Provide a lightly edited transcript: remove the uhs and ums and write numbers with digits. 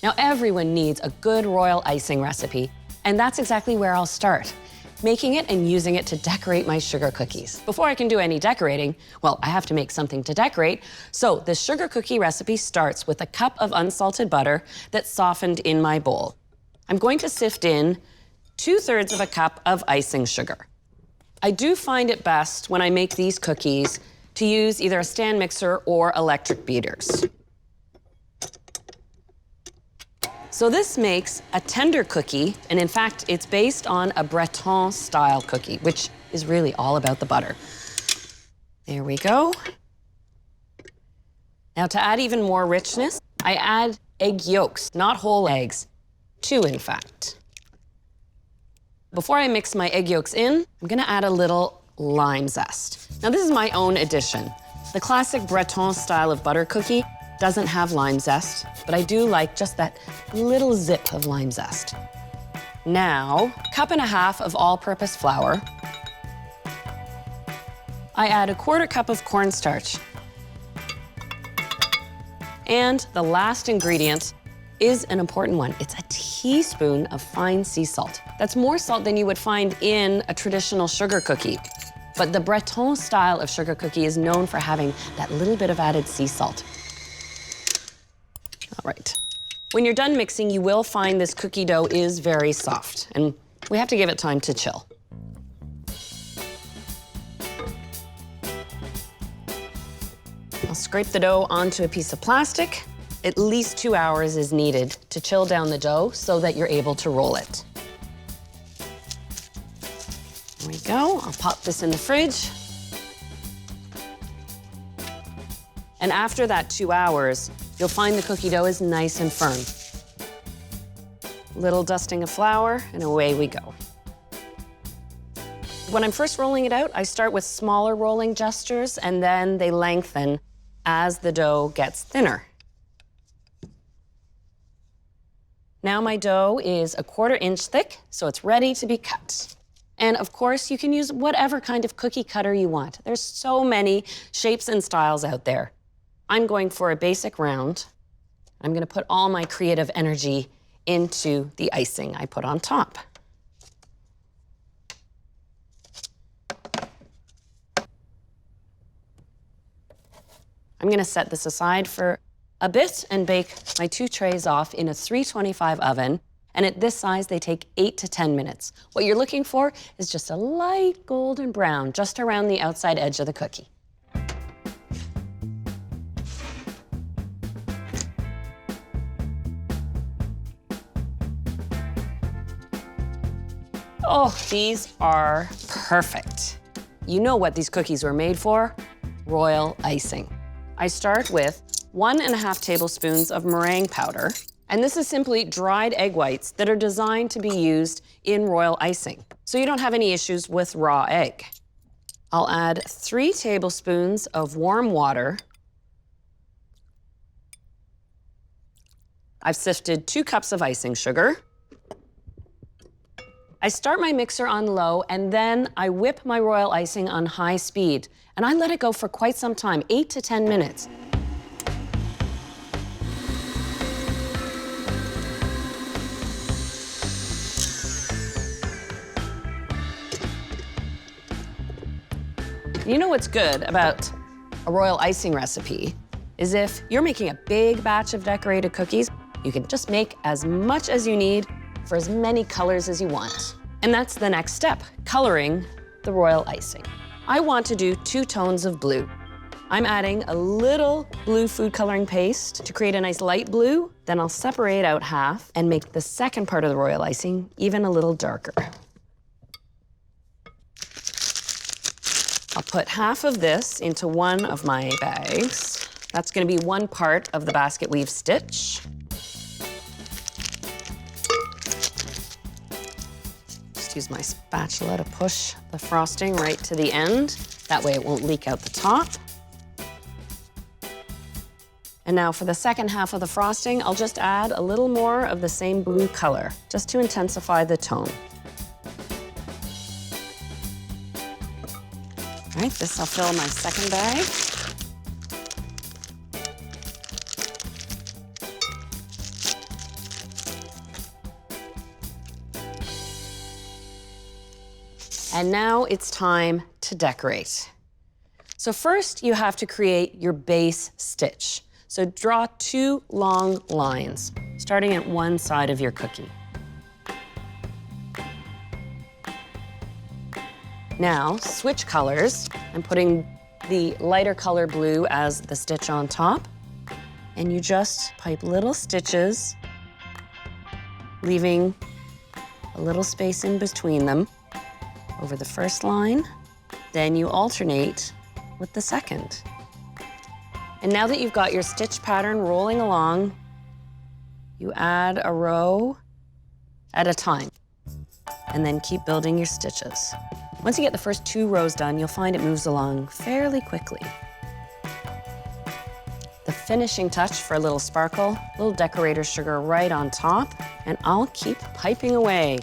Now, everyone needs a good royal icing recipe, and that's exactly where I'll start, making it and using it to decorate my sugar cookies. Before I can do any decorating, well, I have to make something to decorate, so the sugar cookie recipe starts with a cup of unsalted butter that's softened in my bowl. I'm going to sift in 2/3 of a cup of icing sugar. I do find it best when I make these cookies to use either a stand mixer or electric beaters. So this makes a tender cookie, and in fact, it's based on a Breton-style cookie, which is really all about the butter. There we go. Now to add even more richness, I add egg yolks, not whole eggs, 2 in fact. Before I mix my egg yolks in, I'm gonna add a little lime zest. Now this is my own addition. The classic Breton style of butter cookie doesn't have lime zest, but I do like just that little zip of lime zest. Now, 1.5 cups of all-purpose flour. I add 1/4 cup of cornstarch. And the last ingredient is an important one. It's a teaspoon of fine sea salt. That's more salt than you would find in a traditional sugar cookie. But the Breton style of sugar cookie is known for having that little bit of added sea salt. All right. When you're done mixing, you will find this cookie dough is very soft, and we have to give it time to chill. I'll scrape the dough onto a piece of plastic. At least 2 hours is needed to chill down the dough so that you're able to roll it. There we go. I'll pop this in the fridge. And after that 2 hours, you'll find the cookie dough is nice and firm. Little dusting of flour, and away we go. When I'm first rolling it out, I start with smaller rolling gestures, and then they lengthen as the dough gets thinner. Now my dough is 1/4 inch thick, so it's ready to be cut. And of course, you can use whatever kind of cookie cutter you want. There's so many shapes and styles out there. I'm going for a basic round. I'm gonna put all my creative energy into the icing I put on top. I'm gonna set this aside for a bit and bake my 2 trays off in a 325 oven. And at this size, they take 8 to 10 minutes. What you're looking for is just a light golden brown just around the outside edge of the cookie. Oh, these are perfect. You know what these cookies were made for? Royal icing. I start with 1.5 tablespoons of meringue powder, and this is simply dried egg whites that are designed to be used in royal icing, so you don't have any issues with raw egg. I'll add 3 tablespoons of warm water. I've sifted 2 cups of icing sugar. I start my mixer on low, and then I whip my royal icing on high speed, and I let it go for quite some time, 8 to 10 minutes. You know what's good about a royal icing recipe is if you're making a big batch of decorated cookies, you can just make as much as you need for as many colors as you want. And that's the next step, coloring the royal icing. I want to do 2 tones of blue. I'm adding a little blue food coloring paste to create a nice light blue. Then I'll separate out half and make the second part of the royal icing even a little darker. I'll put half of this into one of my bags. That's gonna be one part of the basket weave stitch. Just use my spatula to push the frosting right to the end. That way it won't leak out the top. And now for the second half of the frosting, I'll just add a little more of the same blue color, just to intensify the tone. All right, this will fill my second bag. And now it's time to decorate. So first you have to create your base stitch. So draw 2 long lines, starting at one side of your cookie. Now switch colors. I'm putting the lighter color blue as the stitch on top. And you just pipe little stitches, leaving a little space in between them over the first line. Then you alternate with the second. And now that you've got your stitch pattern rolling along, you add a row at a time, and then keep building your stitches. Once you get the first 2 rows done, you'll find it moves along fairly quickly. The finishing touch for a little sparkle, little decorator sugar right on top, and I'll keep piping away.